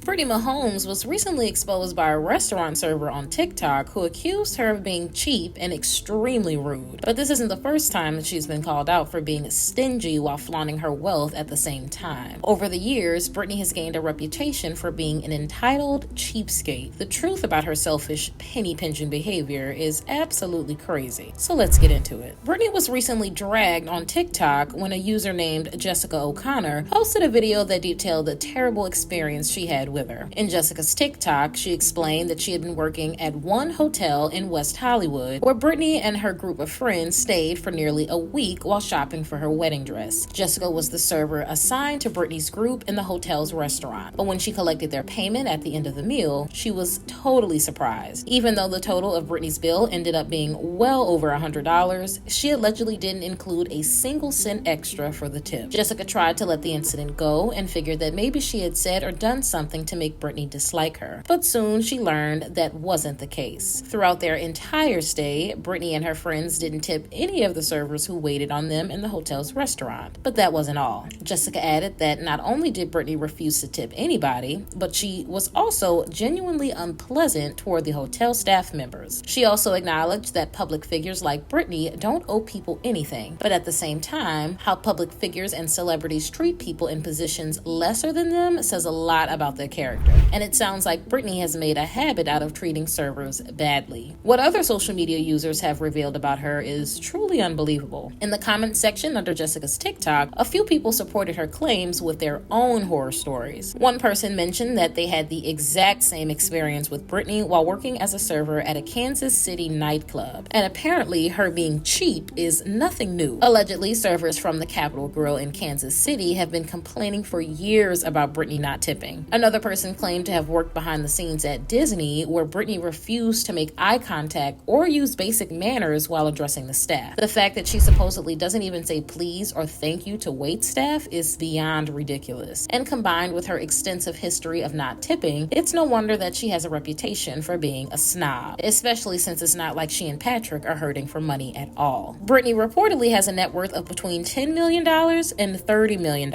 Brittany Mahomes was recently exposed by a restaurant server on TikTok who accused her of being cheap and extremely rude. But this isn't the first time that she's been called out for being stingy while flaunting her wealth at the same time. Over the years, Brittany has gained a reputation for being an entitled cheapskate. The truth about her selfish, penny-pinching behavior is absolutely crazy. So let's get into it. Brittany was recently dragged on TikTok when a user named Jessica O'Connor posted a video that detailed the terrible experience she had with her. In Jessica's TikTok, she explained that she had been working at one hotel in West Hollywood where Brittany and her group of friends stayed for nearly a week while shopping for her wedding dress. Jessica was the server assigned to Brittany's group in the hotel's restaurant, but when she collected their payment at the end of the meal, she was totally surprised. Even though the total of Brittany's bill ended up being well over $100, she allegedly didn't include a single cent extra for the tip. Jessica tried to let the incident go and figured that maybe she had said or done something to make Brittany dislike her. But soon she learned that wasn't the case. Throughout their entire stay, Brittany and her friends didn't tip any of the servers who waited on them in the hotel's restaurant. But that wasn't all. Jessica added that not only did Brittany refuse to tip anybody, but she was also genuinely unpleasant toward the hotel staff members. She also acknowledged that public figures like Brittany don't owe people anything, but at the same time, how public figures and celebrities treat people in positions lesser than them says a lot about their character. And it sounds like Brittany has made a habit out of treating servers badly. What other social media users have revealed about her is truly unbelievable. In the comments section under Jessica's TikTok, a few people supported her claims with their own horror stories. One person mentioned that they had the exact same experience with Brittany while working as a server at a Kansas City nightclub. And apparently her being cheap is nothing new. Allegedly, servers from the Capitol Grill in Kansas City have been complaining for years about Brittany not tipping. Another person claimed to have worked behind the scenes at Disney, where Brittany refused to make eye contact or use basic manners while addressing the staff. The fact that she supposedly doesn't even say please or thank you to wait staff is beyond ridiculous. And combined with her extensive history of not tipping, it's no wonder that she has a reputation for being a snob, especially since it's not like she and Patrick are hurting for money at all. Brittany reportedly has a net worth of between $10 million and $30 million,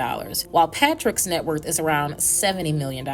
while Patrick's net worth is around $70 million.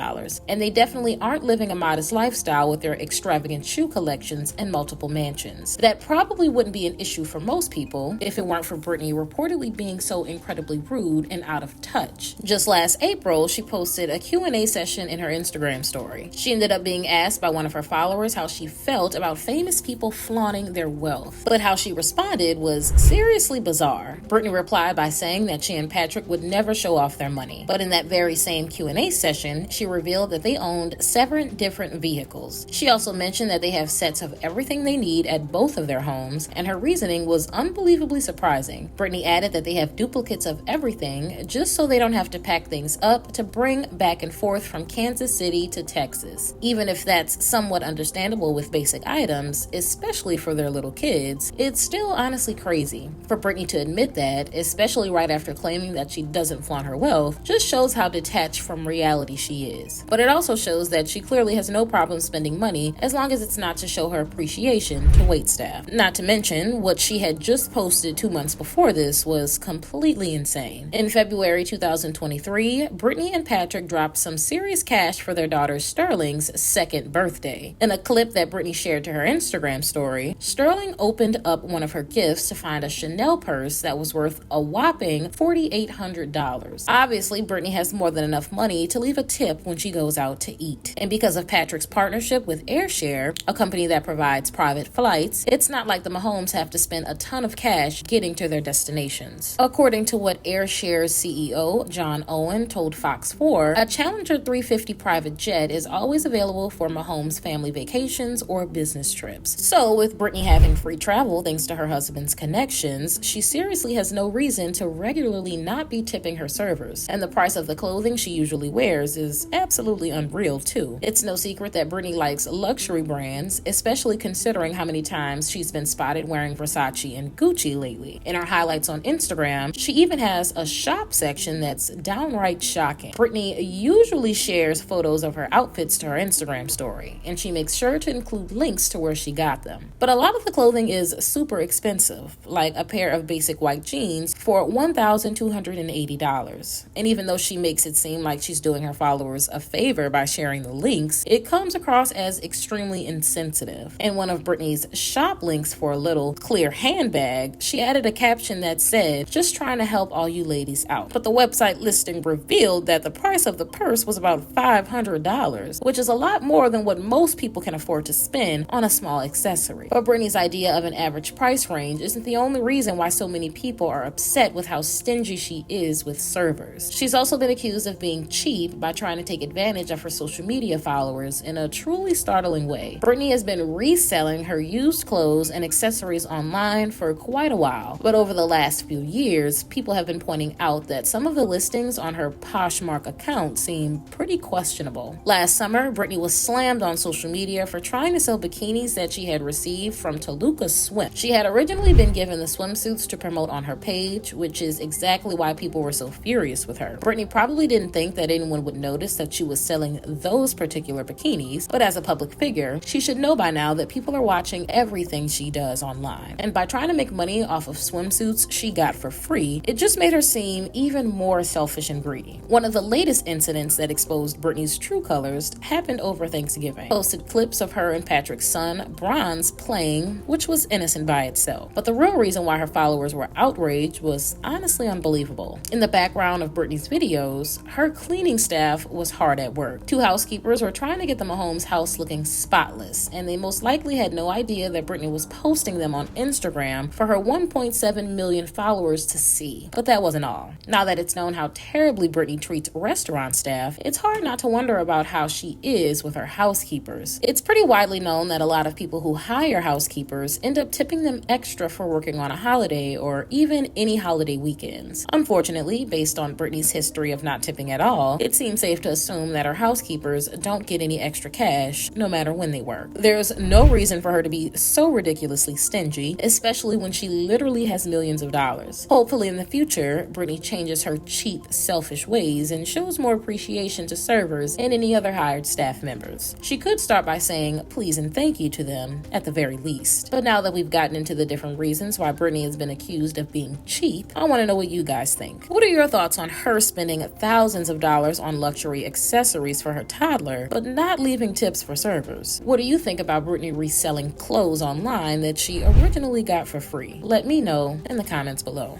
And they definitely aren't living a modest lifestyle with their extravagant shoe collections and multiple mansions. That probably wouldn't be an issue for most people if it weren't for Brittany reportedly being so incredibly rude and out of touch. Just last April, she posted a Q&A session in her Instagram story. She ended up being asked by one of her followers how she felt about famous people flaunting their wealth, but how she responded was seriously bizarre. Brittany replied by saying that she and Patrick would never show off their money, but in that very same Q&A session, she revealed that they owned 7 different vehicles. She also mentioned that they have sets of everything they need at both of their homes, and her reasoning was unbelievably surprising. Brittany added that they have duplicates of everything just so they don't have to pack things up to bring back and forth from Kansas City to Texas. Even if that's somewhat understandable with basic items, especially for their little kids, it's still honestly crazy. For Brittany to admit that, especially right after claiming that she doesn't flaunt her wealth, just shows how detached from reality she is. But it also shows that she clearly has no problem spending money as long as it's not to show her appreciation to waitstaff. Not to mention, what she had just posted 2 months before this was completely insane. In February 2023, Brittany and Patrick dropped some serious cash for their daughter Sterling's 2nd birthday. In a clip that Brittany shared to her Instagram story, Sterling opened up one of her gifts to find a Chanel purse that was worth a whopping $4,800. Obviously, Brittany has more than enough money to leave a tip when she goes out to eat. And because of Patrick's partnership with Airshare, a company that provides private flights, it's not like the Mahomes have to spend a ton of cash getting to their destinations. According to what Airshare's CEO, John Owen, told Fox 4, a Challenger 350 private jet is always available for Mahomes' family vacations or business trips. So, with Brittany having free travel thanks to her husband's connections, she seriously has no reason to regularly not be tipping her servers. And the price of the clothing she usually wears is absolutely unreal, too. It's no secret that Brittany likes luxury brands, especially considering how many times she's been spotted wearing Versace and Gucci lately. In her highlights on Instagram, she even has a shop section that's downright shocking. Brittany usually shares photos of her outfits to her Instagram story, and she makes sure to include links to where she got them. But a lot of the clothing is super expensive, like a pair of basic white jeans for $1,280. And even though she makes it seem like she's doing her followers followers a favor by sharing the links, it comes across as extremely insensitive. In one of Brittany's shop links for a little clear handbag, she added a caption that said, "Just trying to help all you ladies out." But the website listing revealed that the price of the purse was about $500, which is a lot more than what most people can afford to spend on a small accessory. But Brittany's idea of an average price range isn't the only reason why so many people are upset with how stingy she is with servers. She's also been accused of being cheap by trying to take advantage of her social media followers in a truly startling way. Brittany has been reselling her used clothes and accessories online for quite a while, but over the last few years, people have been pointing out that some of the listings on her Poshmark account seem pretty questionable. Last summer, Brittany was slammed on social media for trying to sell bikinis that she had received from Toluca Swim. She had originally been given the swimsuits to promote on her page, which is exactly why people were so furious with her. Brittany probably didn't think that anyone would notice that she was selling those particular bikinis, but as a public figure, she should know by now that people are watching everything she does online. And by trying to make money off of swimsuits she got for free, it just made her seem even more selfish and greedy. One of the latest incidents that exposed Brittany's true colors happened over Thanksgiving. Posted clips of her and Patrick's son, Bronze, playing, which was innocent by itself. But the real reason why her followers were outraged was honestly unbelievable. In the background of Brittany's videos, her cleaning staff was hard at work. Two housekeepers were trying to get the Mahomes house looking spotless, and they most likely had no idea that Brittany was posting them on Instagram for her 1.7 million followers to see. But that wasn't all. Now that it's known how terribly Brittany treats restaurant staff, it's hard not to wonder about how she is with her housekeepers. It's pretty widely known that a lot of people who hire housekeepers end up tipping them extra for working on a holiday or even any holiday weekends. Unfortunately, based on Brittany's history of not tipping at all, it seems safe to assume that her housekeepers don't get any extra cash no matter when they work. There's no reason for her to be so ridiculously stingy, especially when she literally has millions of dollars. Hopefully in the future, Brittany changes her cheap, selfish ways and shows more appreciation to servers and any other hired staff members. She could start by saying please and thank you to them at the very least. But now that we've gotten into the different reasons why Brittany has been accused of being cheap, I want to know what you guys think. What are your thoughts on her spending thousands of dollars on luxury accessories for her toddler, but not leaving tips for servers? What do you think about Brittany reselling clothes online that she originally got for free? Let me know in the comments below.